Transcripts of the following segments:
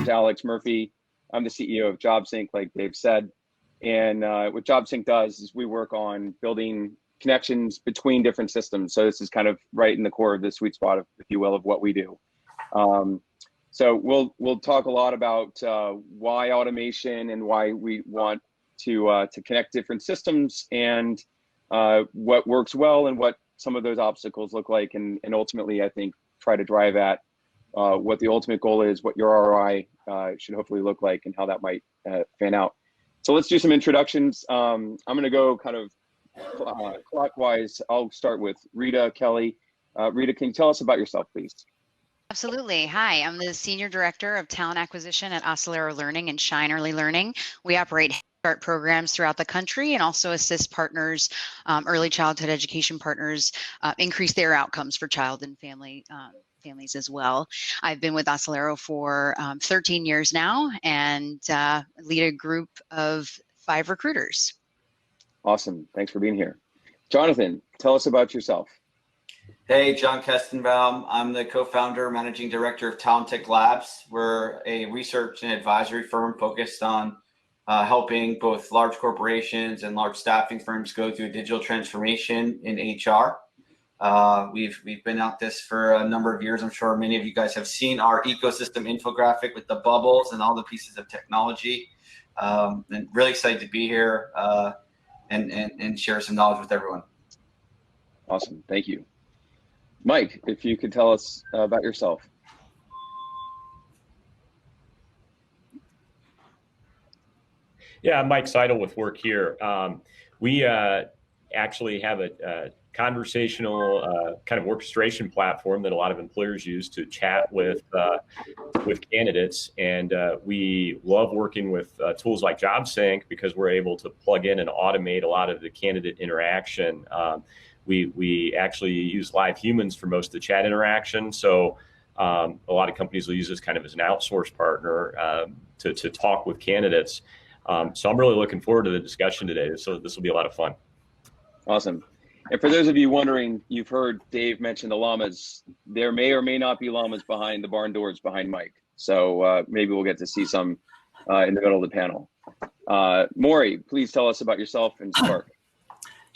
name's Alex Murphy. I'm the CEO of JobSync, like Dave said. And what JobSync does is we work on building connections between different systems. So this is kind of right in the core of the sweet spot, if you will, of what we do. So we'll talk a lot about why automation and why we want to connect different systems, and what works well and what some of those obstacles look like, and ultimately I think try to drive at what the ultimate goal is, what your ROI should hopefully look like, and how that might fan out. So let's do some introductions. I'm going to go kind of clockwise. I'll start with Rita Kelly. Rita, can you tell us about yourself, please? Absolutely. Hi, I'm the Senior Director of Talent Acquisition at Acelero Learning and Shine Early Learning. We operate SparkStart programs throughout the country and also assist partners, early childhood education partners, increase their outcomes for child and families as well. I've been with Acelero for 13 years now, and lead a group of 5 recruiters. Awesome. Thanks for being here. Jonathan, tell us about yourself. Hey, John Kestenbaum. I'm the co-founder, managing director of Talent Tech Labs. We're a research and advisory firm focused on helping both large corporations and large staffing firms go through digital transformation in HR. We've been at this for a number of years. I'm sure many of you guys have seen our ecosystem infographic with the bubbles and all the pieces of technology. And really excited to be here and share some knowledge with everyone. Awesome. Thank you. Mike, if you could tell us about yourself. Yeah, I'm Mike Seidle with Work Here. We actually have a conversational kind of orchestration platform that a lot of employers use to chat with candidates, and we love working with tools like JobSync because we're able to plug in and automate a lot of the candidate interaction. We actually use live humans for most of the chat interaction, so a lot of companies will use this kind of as an outsourced partner to talk with candidates. So I'm really looking forward to the discussion today. So this will be a lot of fun. Awesome. And for those of you wondering, you've heard Dave mention the llamas. There may or may not be llamas behind the barn doors behind Mike. So maybe we'll get to see some in the middle of the panel. Maury, please tell us about yourself and Spark.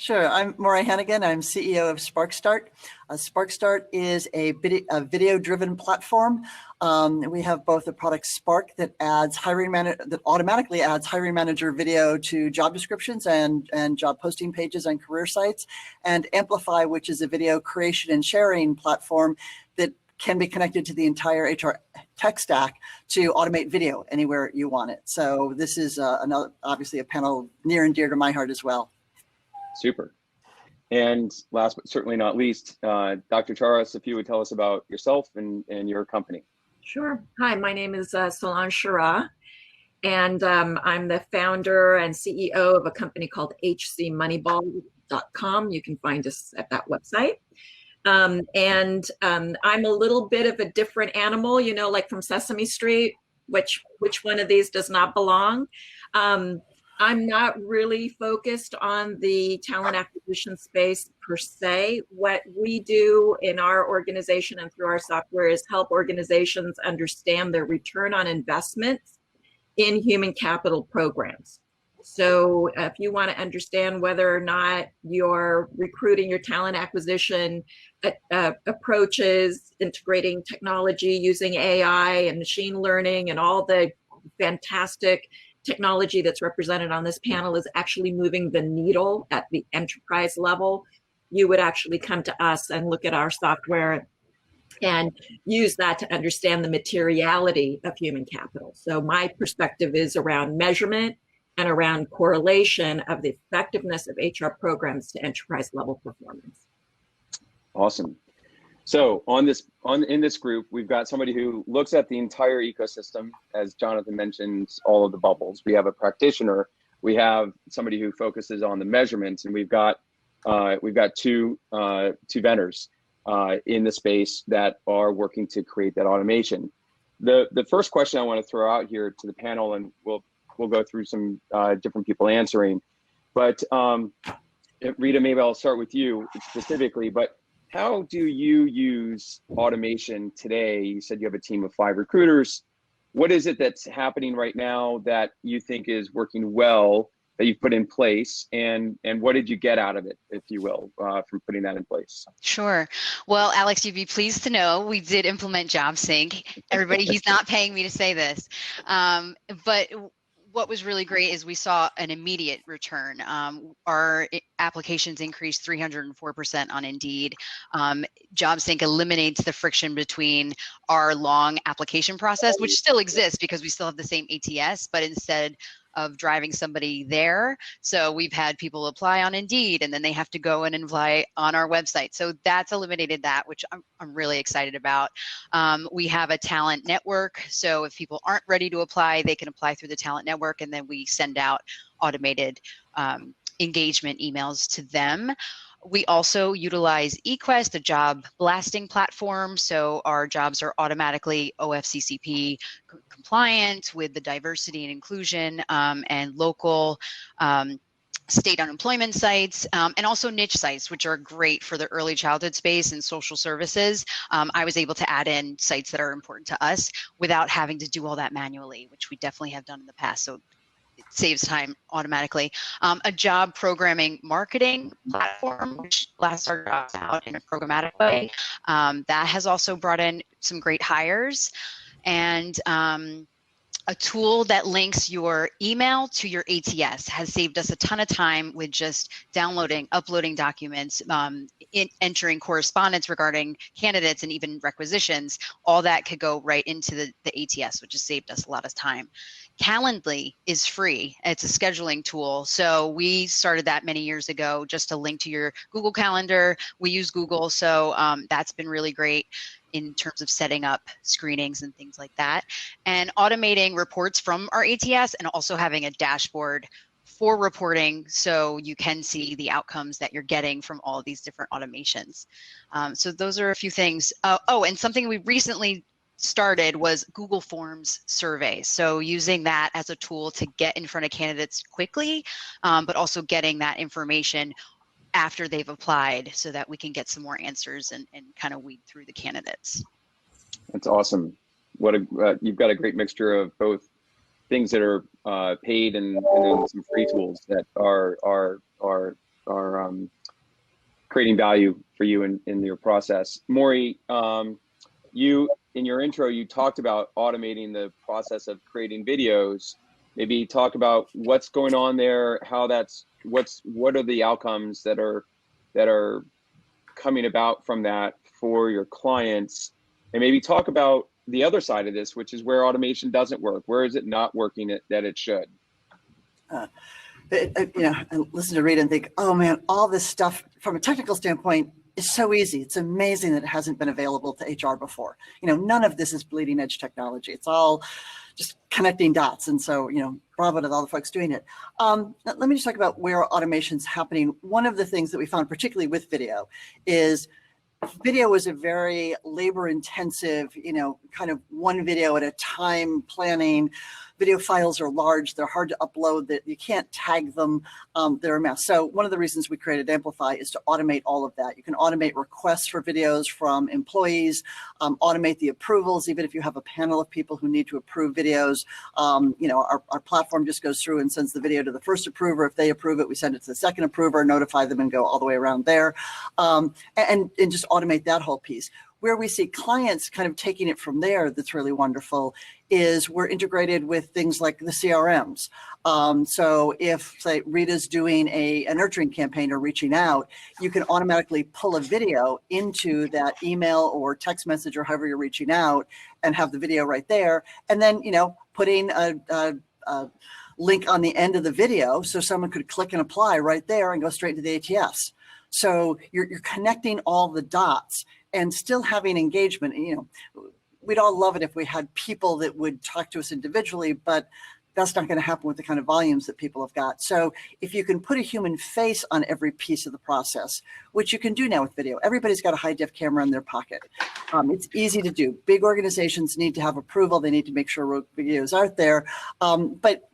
Sure, I'm Maury Hanigan. I'm CEO of SparkStart. SparkStart is a video-driven platform. We have both a product Spark that automatically adds hiring manager video to job descriptions and job posting pages on career sites, and Amplify, which is a video creation and sharing platform that can be connected to the entire HR tech stack to automate video anywhere you want it. So this is obviously a panel near and dear to my heart as well. Super. And last but certainly not least, Dr. Charas, if you would tell us about yourself and your company. Sure. Hi, my name is Solange Charas, and I'm the founder and CEO of a company called HCMoneyball.com. You can find us at that website. And I'm a little bit of a different animal, you know, like from Sesame Street, which one of these does not belong? I'm not really focused on the talent acquisition space per se. What we do in our organization and through our software is help organizations understand their return on investments in human capital programs. So if you want to understand whether or not your recruiting, your talent acquisition approaches, integrating technology using AI and machine learning and all the fantastic technology that's represented on this panel is actually moving the needle at the enterprise level, you would actually come to us and look at our software and use that to understand the materiality of human capital. So my perspective is around measurement and around correlation of the effectiveness of HR programs to enterprise level performance. Awesome. So in this group, we've got somebody who looks at the entire ecosystem, as Jonathan mentioned, all of the bubbles. We have a practitioner. We have somebody who focuses on the measurements, and we've got two vendors in the space that are working to create that automation. The first question I want to throw out here to the panel, and we'll go through some different people answering. But Rita, maybe I'll start with you specifically. But how do you use automation today? You said you have a team of 5 recruiters. what is it that's happening right now that you think is working well that you've put in place, and what did you get out of it, if you will, from putting that in place? Sure. Well, Alex, you'd be pleased to know we did implement JobSync. Everybody, he's not paying me to say this, but what was really great is we saw an immediate return. Our applications increased 304% on Indeed. JobSync eliminates the friction between our long application process, which still exists because we still have the same ATS, but instead of driving somebody there. So we've had people apply on Indeed, and then they have to go in and apply on our website. So that's eliminated that, which I'm really excited about. We have a talent network. So if people aren't ready to apply, they can apply through the talent network, and then we send out automated engagement emails to them. We also utilize eQuest, a job blasting platform. So our jobs are automatically OFCCP compliant with the diversity and inclusion and local state unemployment sites, and also niche sites, which are great for the early childhood space and social services. I was able to add in sites that are important to us without having to do all that manually, which we definitely have done in the past. So it saves time automatically. A job programming marketing platform, which blasts our jobs out in a programmatic way. That has also brought in some great hires. And a tool that links your email to your ATS has saved us a ton of time with just downloading, uploading documents, entering correspondence regarding candidates and even requisitions. All that could go right into the ATS, which has saved us a lot of time. Calendly is free. It's a scheduling tool. So we started that many years ago, just to link to your Google Calendar. We use Google, so that's been really great in terms of setting up screenings and things like that, and automating reports from our ATS, and also having a dashboard for reporting so you can see the outcomes that you're getting from all of these different automations. So those are a few things. Oh, and something we recently started was Google Forms surveys. So using that as a tool to get in front of candidates quickly, but also getting that information after they've applied so that we can get some more answers and kind of weed through the candidates. That's awesome. What a you've got a great mixture of both things that are paid and then some free tools that are creating value for you in your process. Maury, you in your intro, you talked about automating the process of creating videos. Maybe talk about what's going on there, how that's what are the outcomes that are coming about from that for your clients, and maybe talk about the other side of this, which is where automation doesn't work. Where is it not working that it should? I listen to Rita and think, oh man, all this stuff from a technical standpoint is so easy. It's amazing that it hasn't been available to HR before. None of this is bleeding edge technology. It's all just connecting dots. And so, bravo to all the folks doing it. Let me just talk about where automation's happening. One of the things that we found, particularly with video, is video was a very labor intensive, kind of one video at a time planning. Video files are large, they're hard to upload, that you can't tag them, they're a mess. So one of the reasons we created Amplify is to automate all of that. You can automate requests for videos from employees, automate the approvals, even if you have a panel of people who need to approve videos. Our platform just goes through and sends the video to the first approver. If they approve it, we send it to the second approver, notify them, and go all the way around there, and just automate that whole piece. Where we see clients kind of taking it from there, that's really wonderful, is we're integrated with things like the CRMs. So if, say, Rita's doing a nurturing campaign or reaching out, you can automatically pull a video into that email or text message or however you're reaching out and have the video right there. And then, putting a link on the end of the video so someone could click and apply right there and go straight to the ATS. So you're connecting all the dots and still having engagement. We'd all love it if we had people that would talk to us individually, but that's not going to happen with the kind of volumes that people have got. So if you can put a human face on every piece of the process, which you can do now with video, everybody's got a high def camera in their pocket. It's easy to do. Big organizations need to have approval. They need to make sure videos are there. But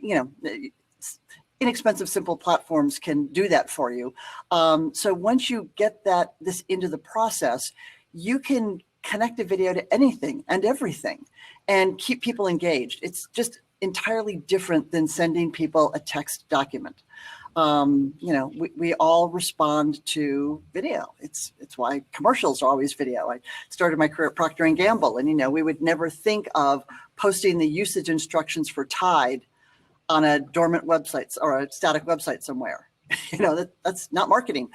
inexpensive, simple platforms can do that for you. So once you get this into the process, you can connect a video to anything and everything and keep people engaged. It's just entirely different than sending people a text document. We all respond to video. It's why commercials are always video. I started my career at Procter & Gamble, and, we would never think of posting the usage instructions for Tide on a dormant website or a static website somewhere. That's not marketing.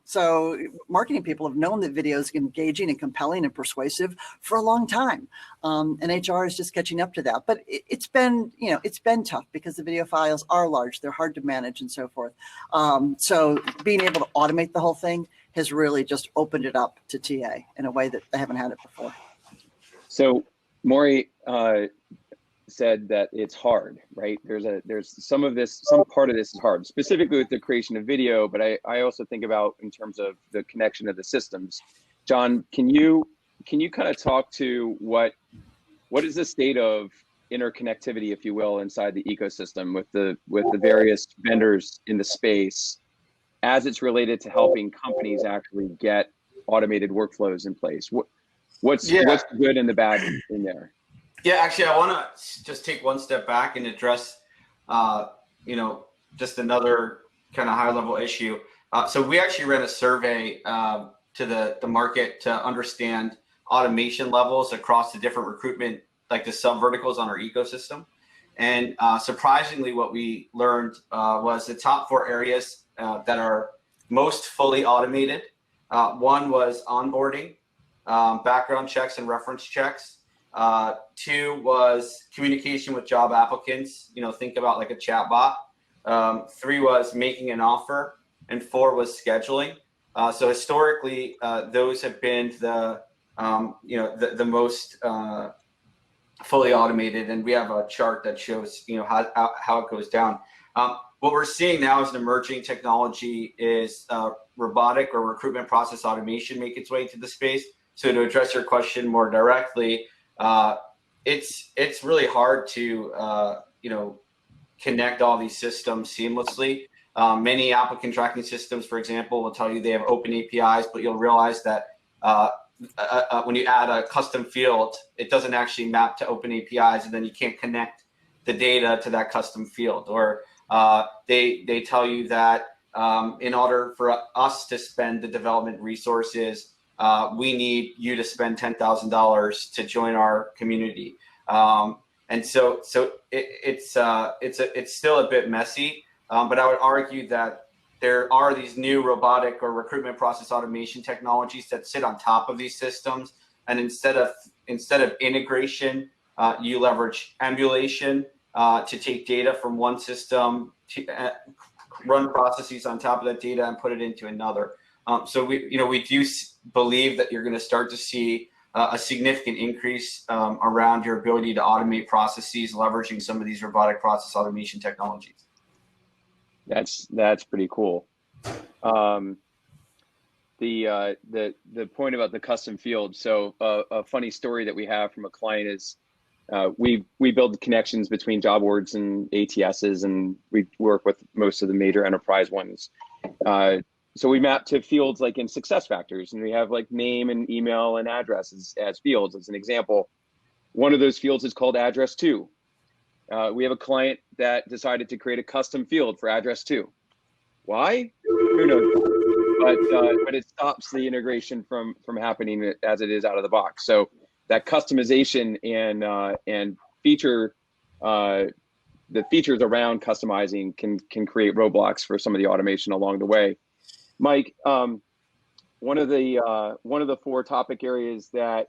So marketing people have known that video is engaging and compelling and persuasive for a long time. And HR is just catching up to that. But it's been tough because the video files are large. They're hard to manage and so forth. So being able to automate the whole thing has really just opened it up to TA in a way that they haven't had it before. So Maury said that it's hard, right? There's some part of this is hard, specifically with the creation of video, but I also think about in terms of the connection of the systems. John, can you kind of talk to what is the state of interconnectivity, if you will, inside the ecosystem with the various vendors in the space as it's related to helping companies actually get automated workflows in place? What's the good and the bad in there? Yeah, actually, I want to just take one step back and address, just another kind of high-level issue. So we actually ran a survey to the market to understand automation levels across the different recruitment, like the sub-verticals on our ecosystem. And surprisingly, what we learned was the top 4 areas that are most fully automated. One was onboarding, background checks and reference checks. 2 was communication with job applicants, think about like a chat bot. 3 was making an offer, and 4 was scheduling. So historically, those have been the most fully automated, and we have a chart that shows how it goes down. What we're seeing now as an emerging technology is robotic or recruitment process automation make its way into the space. So to address your question more directly, it's really hard to connect all these systems seamlessly. Many applicant tracking systems, for example, will tell you they have open APIs, but you'll realize that when you add a custom field, it doesn't actually map to open APIs, and then you can't connect the data to that custom field. Or they tell you that in order for us to spend the development resources, we need you to spend $10,000 to join our community. And so it's still a bit messy, but I would argue that there are these new robotic or recruitment process automation technologies that sit on top of these systems. And instead of integration, you leverage emulation to take data from one system, to run processes on top of that data and put it into another. So we do believe that you're going to start to see a significant increase around your ability to automate processes, leveraging some of these robotic process automation technologies. That's pretty cool. The point about the custom field. So a funny story that we have from a client is we build connections between job boards and ATSs, and we work with most of the major enterprise ones. So we map to fields like in SuccessFactors, and we have like name and email and address as fields. As an example, one of those fields is called address to. We have a client that decided to create a custom field for address to. Why? Who knows? But it stops the integration from happening as it is out of the box. So that customization and feature, the features around customizing can create roadblocks for some of the automation along the way. Mike, one of the 4 topic areas that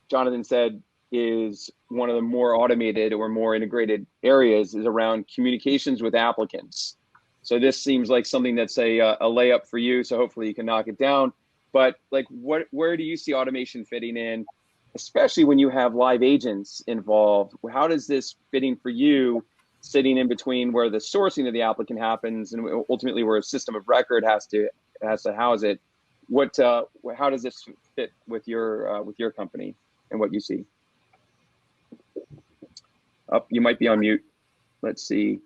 Jonathan said is one of the more automated or more integrated areas is around communications with applicants. So this seems like something that's a layup for you. So hopefully you can knock it down. But like, where do you see automation fitting in, especially when you have live agents involved? How does this fit in for you, sitting in between where the sourcing of the applicant happens and ultimately where a system of record has to house it? How does this fit with your company and what you see? You might be on mute. Let's see.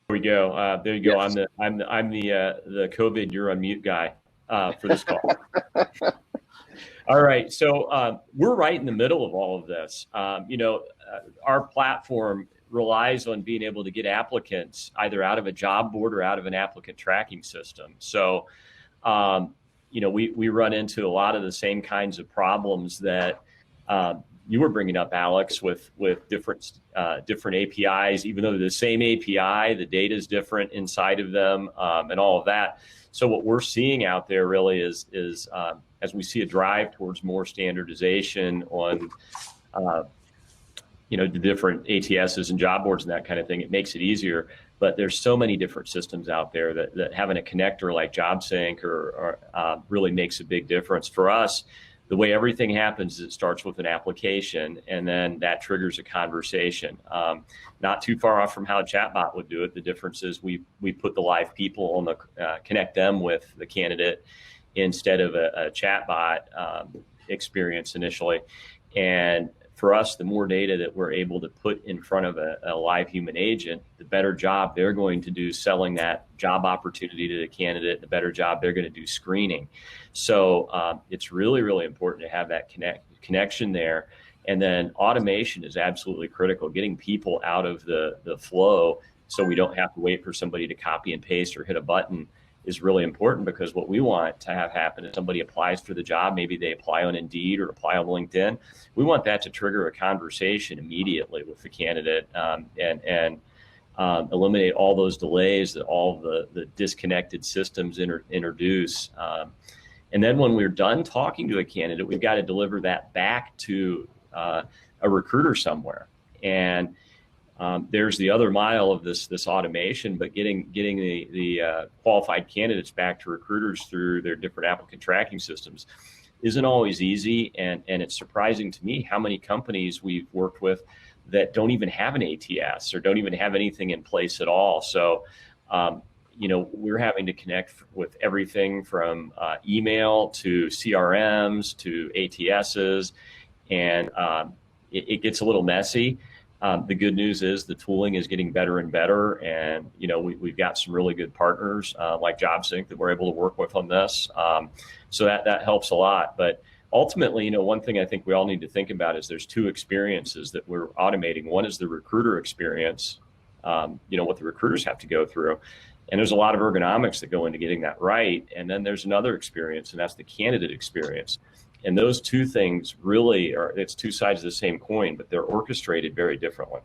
There we go. There you go. Yes. I'm the COVID you're on mute guy for this call. All right, so we're right in the middle of all of this. Our platform relies on being able to get applicants either out of a job board or out of an applicant tracking system. So, we run into a lot of the same kinds of problems that you were bringing up, Alex, with different APIs. Even though they're the same API, the data is different inside of them, and all of that. So what we're seeing out there really is as we see a drive towards more standardization on the different ATSs and job boards and that kind of thing, it makes it easier. But there's so many different systems out there that having a connector like JobSync or really makes a big difference. For us, the way everything happens is it starts with an application, and then that triggers a conversation. Not too far off from how a chatbot would do it. The difference is we put the live people on the connect them with the candidate instead of a chatbot experience initially. And for us, the more data that we're able to put in front of a live human agent, the better job they're going to do selling that job opportunity to the candidate, the better job they're going to do screening. So it's really, really important to have that connection there. And then automation is absolutely critical, getting people out of the flow so we don't have to wait for somebody to copy and paste or hit a button is really important, because what we want to have happen is somebody applies for the job, maybe they apply on Indeed or apply on LinkedIn. We want that to trigger a conversation immediately with the candidate and eliminate all those delays that all the disconnected systems introduce. And then when we're done talking to a candidate, we've got to deliver that back to a recruiter somewhere. And there's the other mile of this automation, but getting the qualified candidates back to recruiters through their different applicant tracking systems isn't always easy. And it's surprising to me how many companies we've worked with that don't even have an ATS or don't even have anything in place at all. So, we're having to connect with everything from email to CRMs to ATSs, and it gets a little messy. The good news is the tooling is getting better and better, and we've got some really good partners like JobSync that we're able to work with on this. So that helps a lot. But ultimately, one thing I think we all need to think about is there's two experiences that we're automating. One is the recruiter experience, what the recruiters have to go through. And there's a lot of ergonomics that go into getting that right. And then there's another experience, and that's the candidate experience. And those two things really it's two sides of the same coin, but they're orchestrated very differently.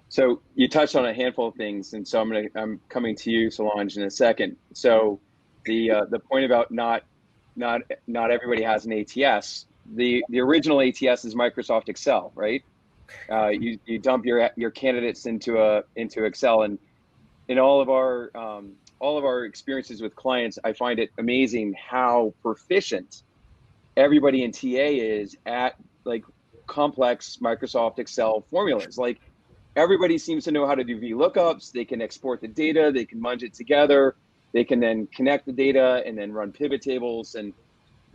So you touched on a handful of things, and so I'm coming to you, Solange, in a second. So the point about not everybody has an ATS. The original ATS is Microsoft Excel, right? You dump your candidates into Excel, and in all of our experiences with clients, I find it amazing how proficient everybody in TA is at like complex Microsoft Excel formulas. Like everybody seems to know how to do VLOOKUPs. They can export the data, they can munge it together, they can then connect the data and then run pivot tables, and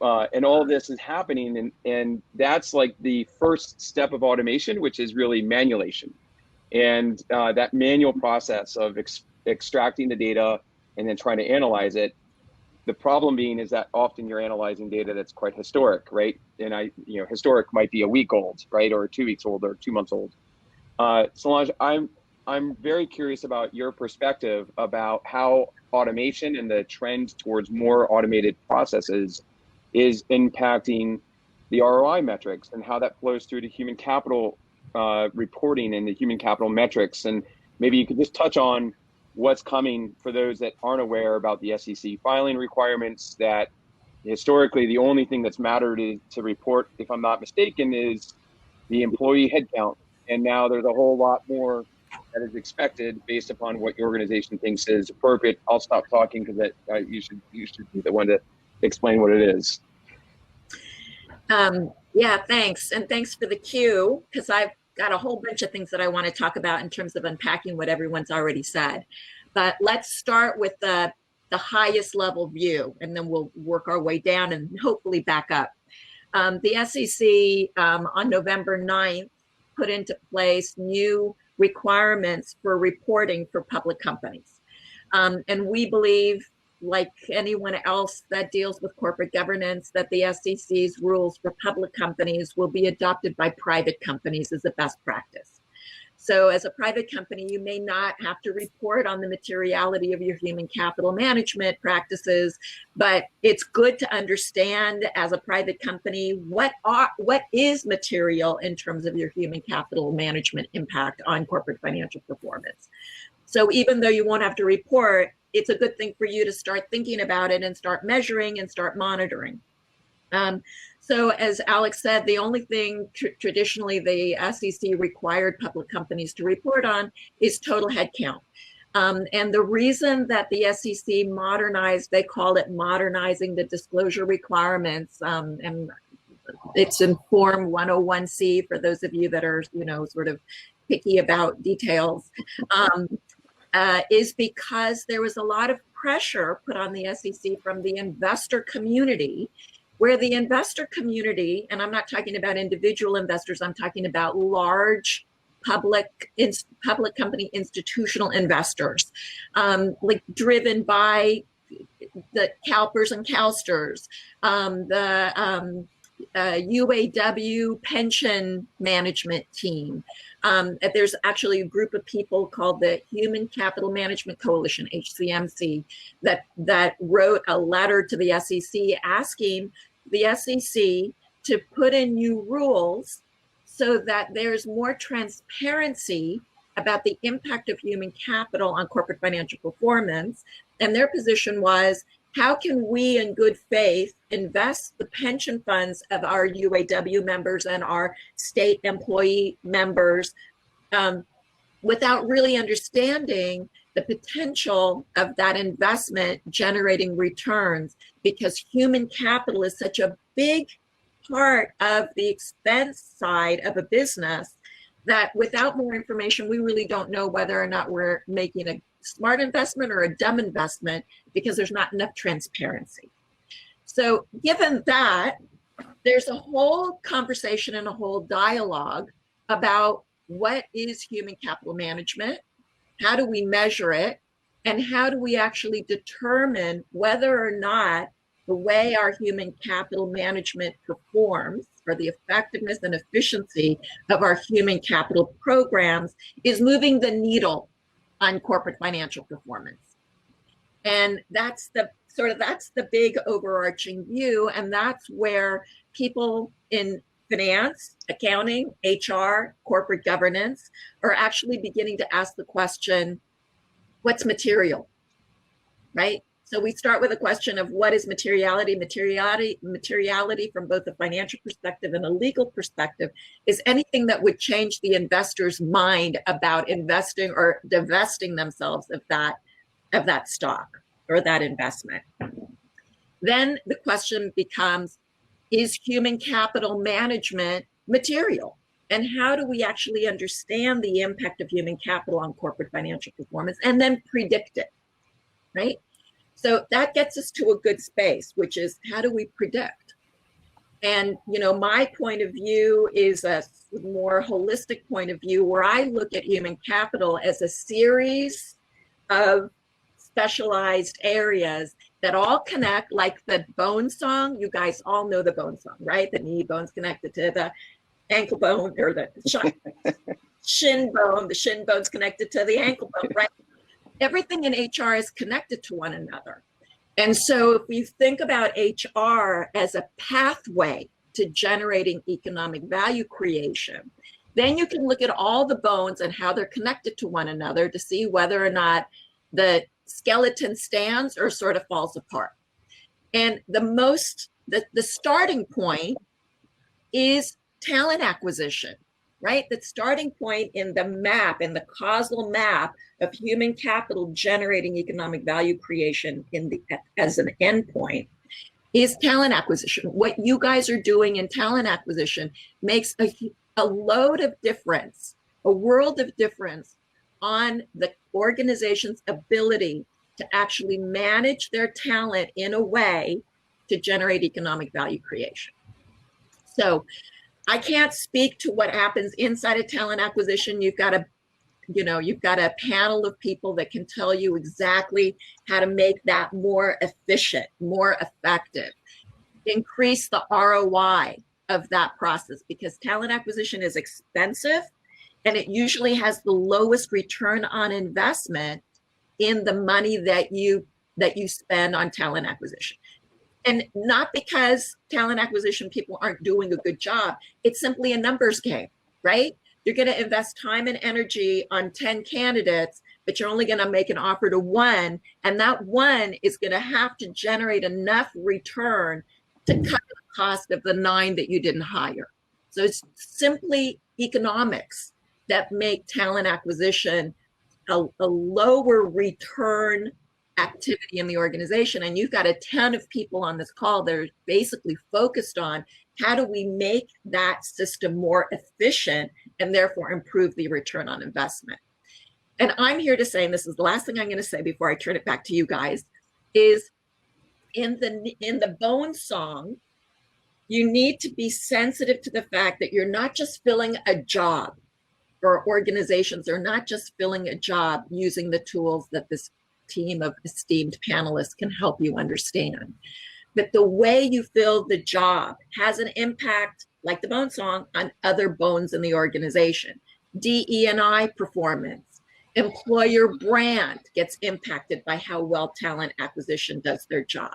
all of this is happening. And that's like the first step of automation, which is really manualation. And that manual process of extracting the data and then trying to analyze it. The problem being is that often you're analyzing data that's quite historic, right? And historic might be a week old, right? Or 2 weeks old or 2 months old. Solange, I'm very curious about your perspective about how automation and the trend towards more automated processes is impacting the ROI metrics and how that flows through to human capital reporting and the human capital metrics. And maybe you could just touch on what's coming for those that aren't aware about the SEC filing requirements, that historically the only thing that's mattered to report, if I'm not mistaken, is the employee headcount. And now there's a whole lot more that is expected based upon what your organization thinks is appropriate. I'll stop talking because you should be the one to explain what it is. Yeah, thanks. And thanks for the cue, because I've got a whole bunch of things that I want to talk about in terms of unpacking what everyone's already said. But let's start with the highest level view, and then we'll work our way down and hopefully back up. The SEC on November 9th put into place new requirements for reporting for public companies. And we believe like anyone else that deals with corporate governance, that the SEC's rules for public companies will be adopted by private companies as a best practice. So as a private company, you may not have to report on the materiality of your human capital management practices, but it's good to understand as a private company what is material in terms of your human capital management impact on corporate financial performance. So even though you won't have to report, it's a good thing for you to start thinking about it and start measuring and start monitoring. So as Alex said, the only thing traditionally the SEC required public companies to report on is total headcount. And the reason that the SEC modernized, they call it modernizing the disclosure requirements, and it's in Form 101C for those of you that are, sort of picky about details, is because there was a lot of pressure put on the SEC from the investor community, where the investor community, and I'm not talking about individual investors, I'm talking about large public company institutional investors, like driven by the CalPERS and CalSTRS, the UAW pension management team. There's actually a group of people called the Human Capital Management Coalition, HCMC, that wrote a letter to the SEC asking the SEC to put in new rules so that there's more transparency about the impact of human capital on corporate financial performance. And their position was, how can we in good faith invest the pension funds of our UAW members and our state employee members without really understanding the potential of that investment generating returns, because human capital is such a big part of the expense side of a business that without more information, we really don't know whether or not we're making a smart investment or a dumb investment, because there's not enough transparency. So given that, there's a whole conversation and a whole dialogue about what is human capital management, how do we measure it, and how do we actually determine whether or not the way our human capital management performs, or the effectiveness and efficiency of our human capital programs, is moving the needle on corporate financial performance. And that's the big overarching view. And that's where people in finance, accounting, HR, corporate governance are actually beginning to ask the question, what's material, right? So we start with a question of what is materiality? Materiality from both a financial perspective and a legal perspective is anything that would change the investor's mind about investing or divesting themselves of that stock or that investment. Then the question becomes, is human capital management material? And how do we actually understand the impact of human capital on corporate financial performance and then predict it, right? So that gets us to a good space, which is, how do we predict? And, my point of view is a more holistic point of view, where I look at human capital as a series of specialized areas that all connect, like the bone song. You guys all know the bone song, right? The knee bone's connected to the ankle bone, or the shin bone. The shin bone's connected to the ankle bone, right? Everything in HR is connected to one another. And so if you think about HR as a pathway to generating economic value creation, then you can look at all the bones and how they're connected to one another to see whether or not the skeleton stands or sort of falls apart. And the starting point is talent acquisition, right? The starting point in the map, in the causal map of human capital generating economic value creation as an endpoint, is talent acquisition. What you guys are doing in talent acquisition makes a load of difference, a world of difference on the organization's ability to actually manage their talent in a way to generate economic value creation. So I can't speak to what happens inside of talent acquisition. You've got to you've got a panel of people that can tell you exactly how to make that more efficient, more effective, increase the ROI of that process, because talent acquisition is expensive and it usually has the lowest return on investment in the money that you spend on talent acquisition. And not because talent acquisition people aren't doing a good job. It's simply a numbers game, right? You're going to invest time and energy on 10 candidates, but you're only going to make an offer to one. And that one is going to have to generate enough return to cut the cost of the 9 that you didn't hire. So it's simply economics that make talent acquisition a lower return activity in the organization. And you've got a ton of people on this call that are basically focused on how do we make that system more efficient and therefore improve the return on investment. And I'm here to say, and this is the last thing I'm going to say before I turn it back to you guys, is in the Bone song, you need to be sensitive to the fact that you're not just filling a job, or organizations are not just filling a job using the tools that this team of esteemed panelists can help you understand. But the way you fill the job has an impact, like the Bone song, on other bones in the organization. DE&I performance, employer brand gets impacted by how well talent acquisition does their job.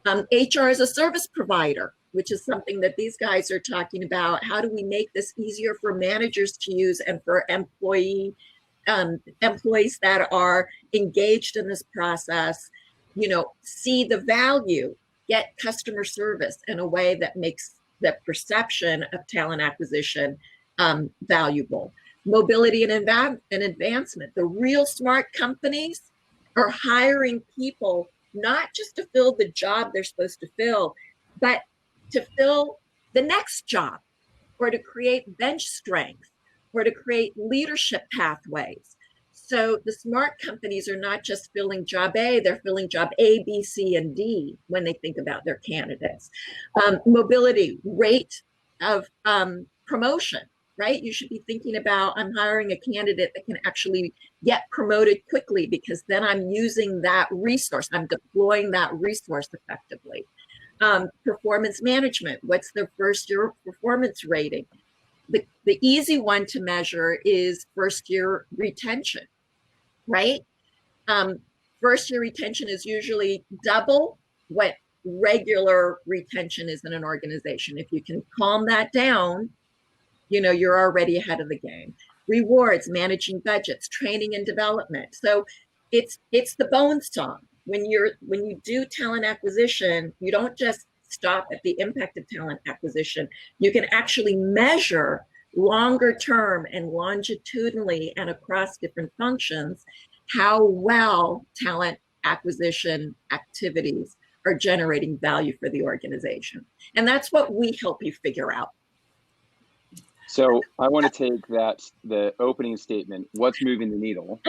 HR as a service provider, which is something that these guys are talking about. How do we make this easier for managers to use and for employees that are engaged in this process, see the value, get customer service in a way that makes the perception of talent acquisition valuable. Mobility and advancement. The real smart companies are hiring people not just to fill the job they're supposed to fill, but to fill the next job, or to create bench strength, or to create leadership pathways. So the smart companies are not just filling job A, they're filling job A, B, C, and D when they think about their candidates. Mobility, rate of promotion, right? You should be thinking about, I'm hiring a candidate that can actually get promoted quickly, because then I'm using that resource, I'm deploying that resource effectively. Performance management, what's their first year performance rating? The easy one to measure is first year retention, right? First year retention is usually double what regular retention is in an organization. If you can calm that down, you're already ahead of the game. Rewards, managing budgets, training and development. So it's the Bone song. When you do talent acquisition, you don't just stop at the impact of talent acquisition. You can actually measure longer term and longitudinally and across different functions how well talent acquisition activities are generating value for the organization. And that's what we help you figure out. So I want to take the opening statement, what's moving the needle,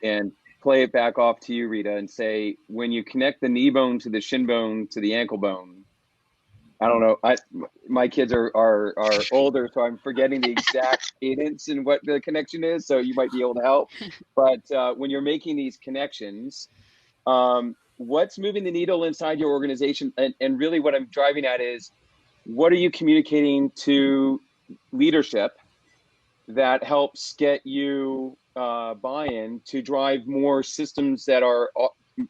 and play it back off to you, Rita, and say, when you connect the knee bone to the shin bone to the ankle bone, I don't know, my kids are older, so I'm forgetting the exact cadence and what the connection is, so you might be able to help. But when you're making these connections, what's moving the needle inside your organization? And really what I'm driving at is, what are you communicating to leadership that helps get you buy-in to drive more systems that are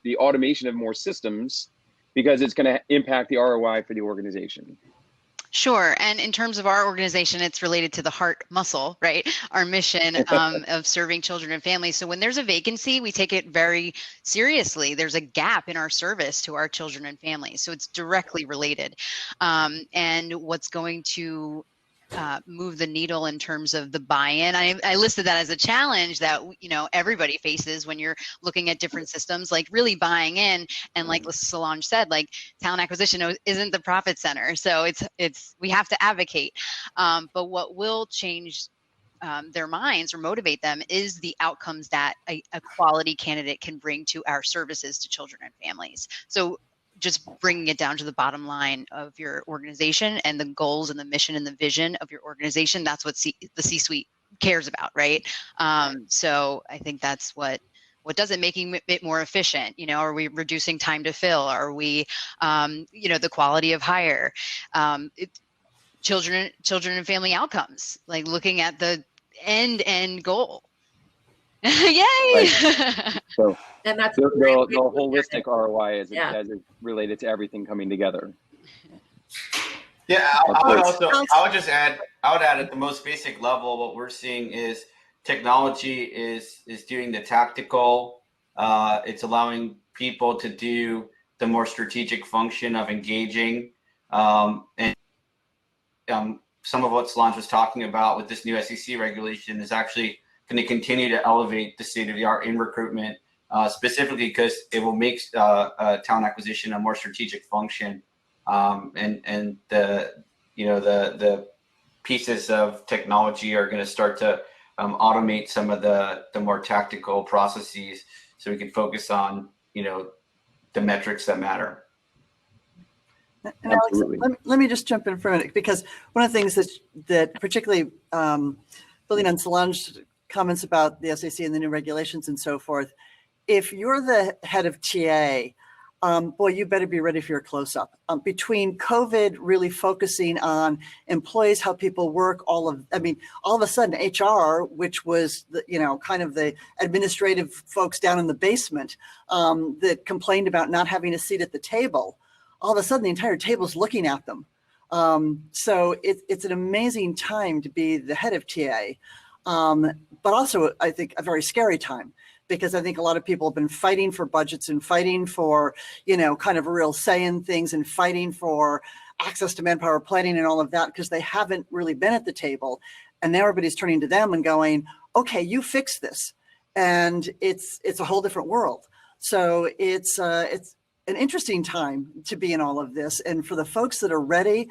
the automation of more systems, because it's going to impact the ROI for the organization? Sure. And in terms of our organization, it's related to the heart muscle, right? Our mission of serving children and families. So when there's a vacancy, we take it very seriously. There's a gap in our service to our children and families. So it's directly related. And what's going to move the needle in terms of the buy-in. I listed that as a challenge that everybody faces when you're looking at different systems, like really buying in. And like Solange said, like talent acquisition isn't the profit center, so we have to advocate. But what will change their minds or motivate them is the outcomes that a quality candidate can bring to our services to children and families. So just bringing it down to the bottom line of your organization and the goals and the mission and the vision of your organization, that's what the C-suite cares about, right? So I think that's what does it, making it more efficient. Are we reducing time to fill? Are we, the quality of hire? Children and family outcomes, like looking at the end goal. Yay! Right. So, And that's the holistic ROI as Yeah. it related to everything coming together. Yeah, I would add at the most basic level, what we're seeing is technology is doing the tactical. It's allowing people to do the more strategic function of engaging. Some of what Solange was talking about with this new SEC regulation is actually going to continue to elevate the state of the art in recruitment, specifically because it will make talent acquisition a more strategic function. And the pieces of technology are going to start to automate some of the more tactical processes, so we can focus on the metrics that matter. And Alex, let me just jump in for a minute, because one of the things that particularly building on Solange's comments about the SEC and the new regulations and so forth, if you're the head of TA, boy, you better be ready for your close-up. Between COVID really focusing on employees, how people work, all of a sudden HR, which was kind of the administrative folks down in the basement that complained about not having a seat at the table, all of a sudden the entire table's looking at them. So it's an amazing time to be the head of TA, but also I think a very scary time, because I think a lot of people have been fighting for budgets and fighting for, kind of a real say in things, and fighting for access to manpower planning and all of that, because they haven't really been at the table. And now everybody's turning to them and going, okay, you fix this. And it's a whole different world. So it's an interesting time to be in all of this. And for the folks that are ready,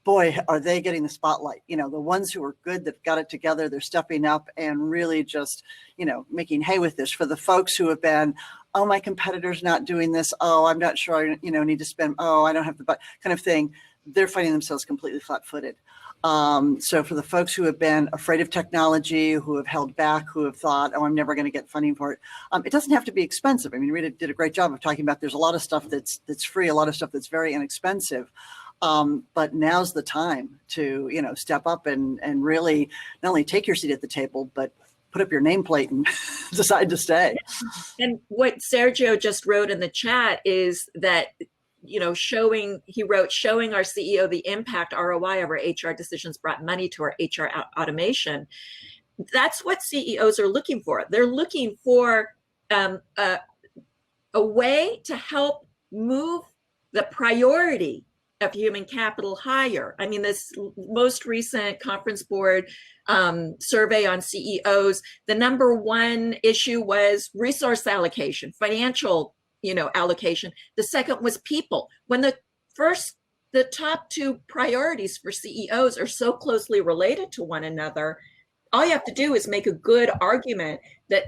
boy, are they getting the spotlight. The ones who are good, that got it together, they're stepping up and really just, making hay with this. For the folks who have been, oh, my competitor's not doing this. Oh, I'm not sure I, need to spend. Oh, I don't have the butt kind of thing. They're finding themselves completely flat-footed. So for the folks who have been afraid of technology, who have held back, who have thought, oh, I'm never going to get funding for it. It doesn't have to be expensive. I mean, Rita did a great job of talking about, there's a lot of stuff that's free, a lot of stuff that's very inexpensive. But now's the time to, step up and really not only take your seat at the table, but put up your nameplate and decide to stay. And what Sergio just wrote in the chat is that, showing our CEO the impact ROI of our HR decisions brought money to our HR automation. That's what CEOs are looking for. They're looking for a way to help move the priority of human capital higher. I mean, this most recent conference board survey on CEOs, the number one issue was resource allocation, financial, allocation. The second was people. When the top two priorities for CEOs are so closely related to one another, all you have to do is make a good argument that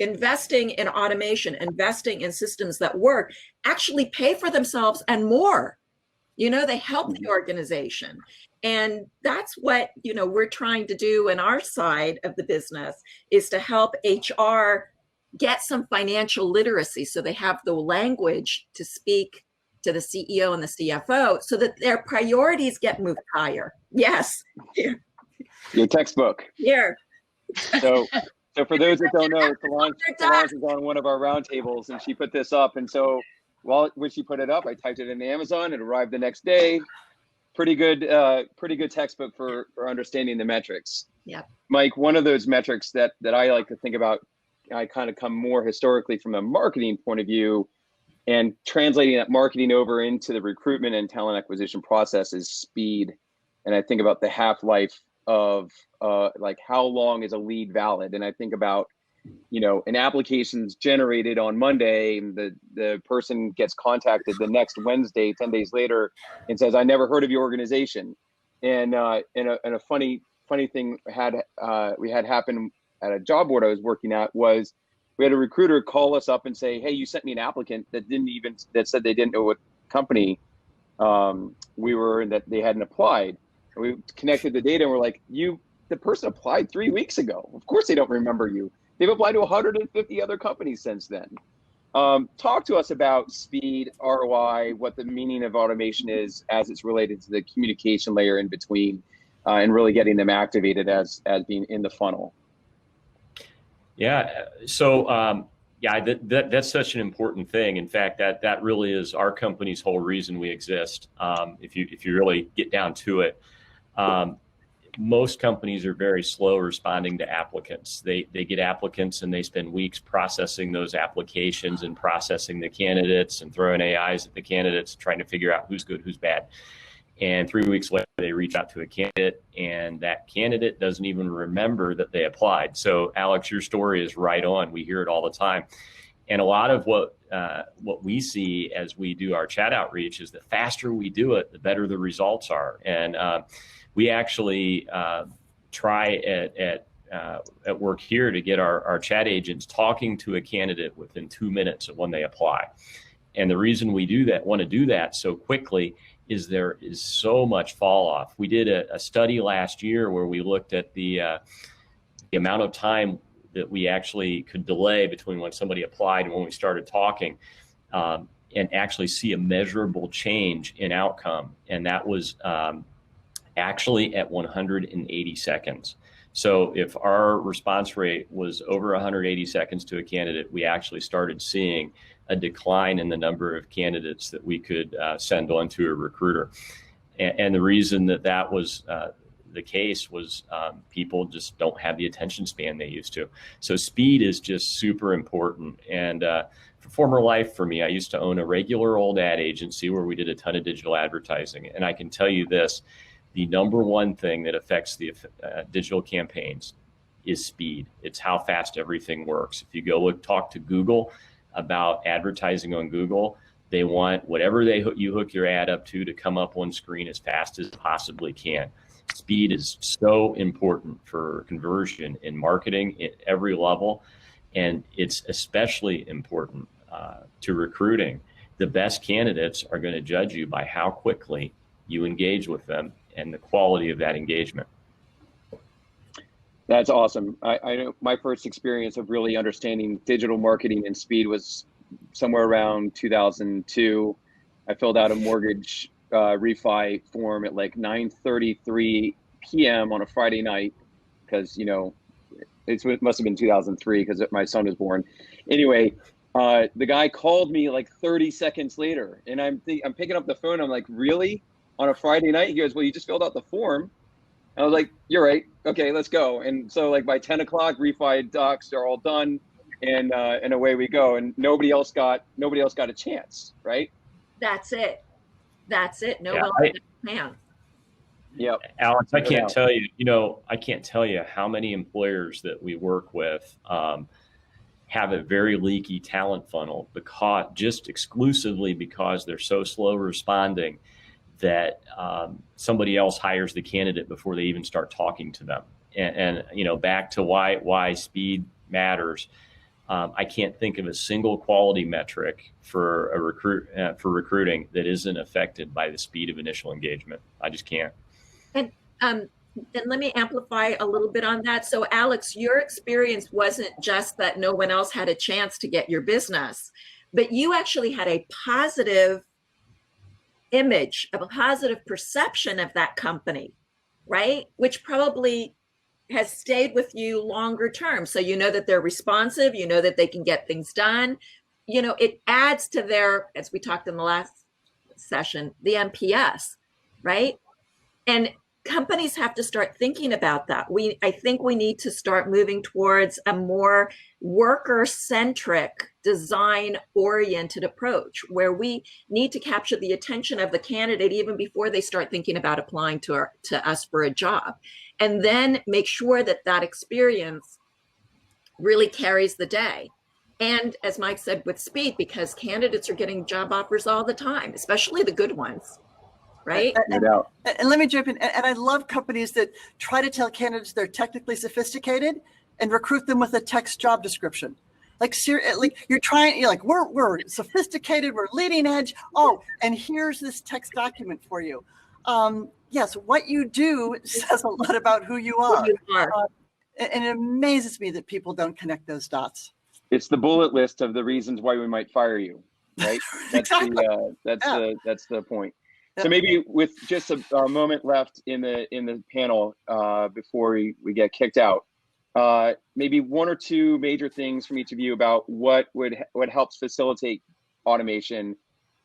investing in automation, investing in systems that work, actually pay for themselves and more. They help the organization. And that's what, we're trying to do in our side of the business, is to help HR get some financial literacy, so they have the language to speak to the CEO and the CFO, so that their priorities get moved higher. Yes. Your textbook. Here. So for those that don't know, Solange is on one of our roundtables, and she put this up. And so when she put it up, I typed it into Amazon. It arrived the next day. Pretty good textbook for understanding the metrics. Yeah. Mike, one of those metrics that I like to think about, I kind of come more historically from a marketing point of view, and translating that marketing over into the recruitment and talent acquisition process is speed. And I think about the half-life of like, how long is a lead valid? And I think about, an application's generated on Monday, and the person gets contacted the next Wednesday, 10 days later, and says, I never heard of your organization. And a funny thing we had happen at a job board I was working at was, we had a recruiter call us up and say, hey, you sent me an applicant that said they didn't know what company we were, and that they hadn't applied. And we connected the data, and we're like, you the person applied 3 weeks ago. Of course they don't remember you. They've applied to 150 other companies since then. Talk to us about speed, ROI, what the meaning of automation is as it's related to the communication layer in between, and really getting them activated as being in the funnel. Yeah. So yeah, that's such an important thing. In fact, that really is our company's whole reason we exist. If you really get down to it, most companies are very slow responding to applicants. They get applicants and they spend weeks processing those applications and processing the candidates and throwing AIs at the candidates, trying to figure out who's good, who's bad. And 3 weeks later, they reach out to a candidate, and that candidate doesn't even remember that they applied. So, Alex, your story is right on. We hear it all the time. And a lot of what we see as we do our chat outreach is the faster we do it, the better the results are. And we actually try at work here to get our chat agents talking to a candidate within 2 minutes of when they apply. And the reason we want to do that so quickly is there is so much fall off. We did a study last year where we looked at the amount of time that we actually could delay between when somebody applied and when we started talking, and actually see a measurable change in outcome. And that was actually at 180 seconds. So if our response rate was over 180 seconds to a candidate, we actually started seeing a decline in the number of candidates that we could send on to a recruiter. And the reason that was the case was people just don't have the attention span they used to. So speed is just super important. And for former life for me, I used to own a regular old ad agency where we did a ton of digital advertising. And I can tell you this, the number one thing that affects the digital campaigns is speed. It's how fast everything works. If you go talk to Google about advertising on Google, they want whatever you hook your ad up to come up on screen as fast as it possibly can. Speed is so important for conversion in marketing at every level, and it's especially important to recruiting. The best candidates are going to judge you by how quickly you engage with them and the quality of that engagement. That's awesome. I know my first experience of really understanding digital marketing and speed was somewhere around 2002. I filled out a mortgage refi form at like 9:33 p.m. on a Friday night because, you know, it must have been 2003 because my son was born. Anyway, the guy called me like 30 seconds later, and I'm picking up the phone. I'm like, really? On a Friday night? He goes, well, you just filled out the form. And I was like, you're right. Okay, let's go. And so like by 10 o'clock, refi docs are all done, and away we go. And nobody else got a chance, right? That's it. No one got a chance. Yep. Alex, I can't tell you, I can't tell you how many employers that we work with have a very leaky talent funnel just exclusively because they're so slow responding that somebody else hires the candidate before they even start talking to them. And back to why speed matters. I can't think of a single quality metric for recruiting that isn't affected by the speed of initial engagement. I just can't. And then let me amplify a little bit on that. So Alex, your experience wasn't just that no one else had a chance to get your business, but you actually had a positive image, of a positive perception of that company, right? Which probably has stayed with you longer term. So you know that they're responsive, you know that they can get things done. It adds to their, as we talked in the last session, the NPS, right? And companies have to start thinking about that. I think we need to start moving towards a more worker-centric, design-oriented approach where we need to capture the attention of the candidate even before they start thinking about applying to us for a job. And then make sure that experience really carries the day. And as Mike said, with speed, because candidates are getting job offers all the time, especially the good ones. Right. And let me jump in. And I love companies that try to tell candidates they're technically sophisticated and recruit them with a text job description. Like you're like, we're sophisticated, we're leading edge. Oh, and here's this text document for you. Yes, what you do says a lot about who you are. And it amazes me that people don't connect those dots. It's the bullet list of the reasons why we might fire you, right? That's Exactly. that's the point. Yeah. So maybe with just a moment left in the panel before we get kicked out, maybe one or two major things from each of you about what helps facilitate automation.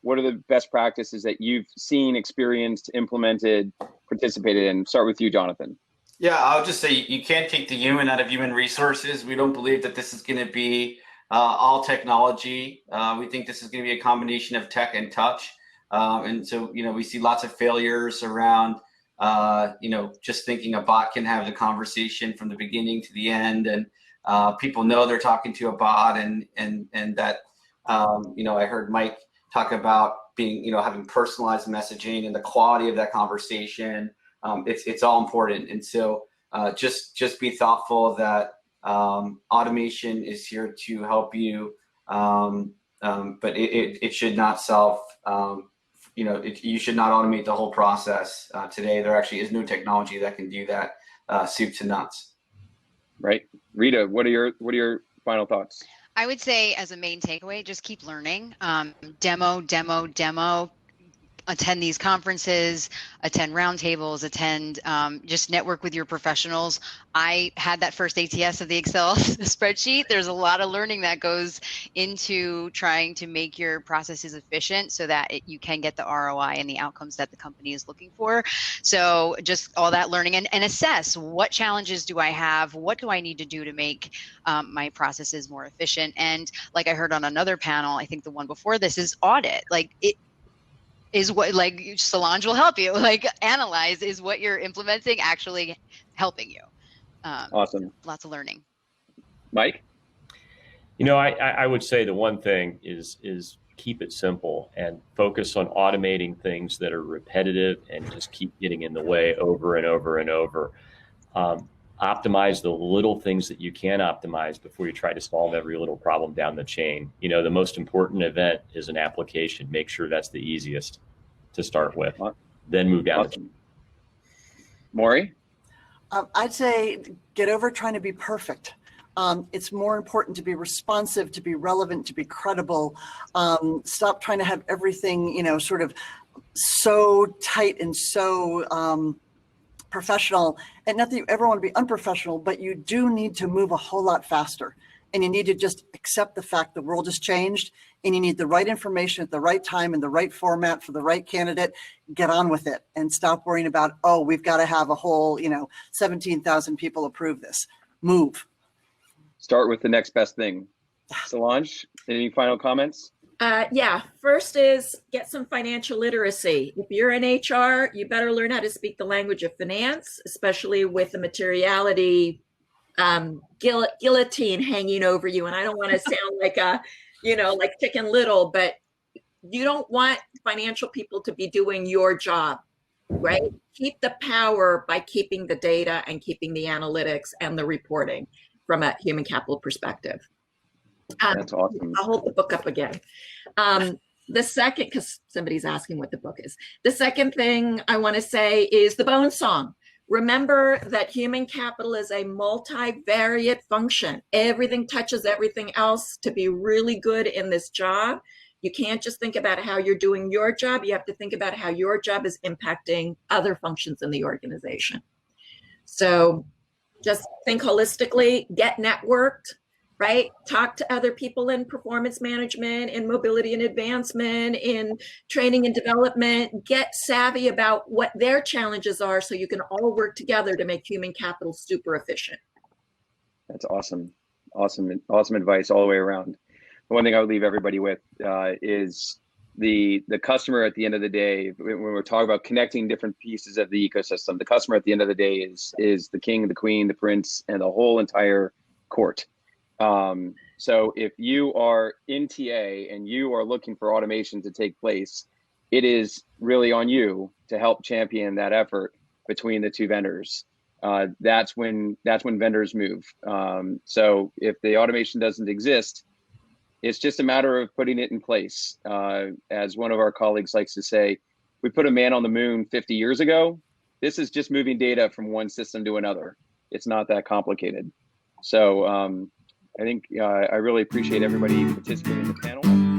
What are the best practices that you've seen, experienced, implemented, participated in? Start with you, Jonathan. Yeah, I'll just say you can't take the human out of human resources. We don't believe that this is going to be all technology. We think this is going to be a combination of tech and touch. And so, we see lots of failures around, just thinking a bot can have the conversation from the beginning to the end. And people know they're talking to a bot and that, I heard Mike talk about being, having personalized messaging and the quality of that conversation. It's all important. And so just be thoughtful that automation is here to help you, but it should not you should not automate the whole process. Today, there actually is no technology that can do that soup to nuts. Right. Rita, what are your final thoughts? I would say as a main takeaway, just keep learning. Demo. Attend these conferences, attend roundtables, just network with your professionals. I had that first ATS of the Excel spreadsheet. There's a lot of learning that goes into trying to make your processes efficient so that you can get the ROI and the outcomes that the company is looking for. So just all that learning and assess what challenges do I have? What do I need to do to make my processes more efficient? And like I heard on another panel, I think the one before this is audit. Is what Solange will help you analyze, is what you're implementing actually helping you? Awesome. Lots of learning. Mike? I would say the one thing is keep it simple and focus on automating things that are repetitive and just keep getting in the way over and over and over. Optimize the little things that you can optimize before you try to solve every little problem down the chain. The most important event is an application. Make sure that's the easiest to start with, then move down. Awesome. Maury? I'd say get over trying to be perfect. It's more important to be responsive, to be relevant, to be credible. Stop trying to have everything, sort of so tight and so professional. And not that you ever want to be unprofessional, but you do need to move a whole lot faster. And you need to just accept the fact the world has changed and you need the right information at the right time in the right format for the right candidate. Get on with it and stop worrying about, we've got to have a whole, 17,000 people approve this. Move. Start with the next best thing. Solange, any final comments? First is get some financial literacy. If you're in HR, you better learn how to speak the language of finance, especially with the materiality guillotine hanging over you. And I don't want to sound like like Chicken Little, but you don't want financial people to be doing your job, right? Keep the power by keeping the data and keeping the analytics and the reporting from a human capital perspective. That's awesome. I'll hold the book up again. The second, because somebody's asking what the book is. The second thing I want to say is the bone song. Remember that human capital is a multivariate function. Everything touches everything else to be really good in this job. You can't just think about how you're doing your job. You have to think about how your job is impacting other functions in the organization. So just think holistically, get networked, right? Talk to other people in performance management, in mobility and advancement, in training and development. Get savvy about what their challenges are so you can all work together to make human capital super efficient. That's awesome. Awesome advice all the way around. The one thing I would leave everybody with is the customer at the end of the day. When we're talking about connecting different pieces of the ecosystem, the customer at the end of the day is the king, the queen, the prince, and the whole entire court. So if you are in TA and you are looking for automation to take place, it is really on you to help champion that effort between the two vendors. That's when vendors move. So if the automation doesn't exist, it's just a matter of putting it in place. As one of our colleagues likes to say, we put a man on the moon 50 years ago. This is just moving data from one system to another. It's not that complicated. So I think I really appreciate everybody participating in the panel.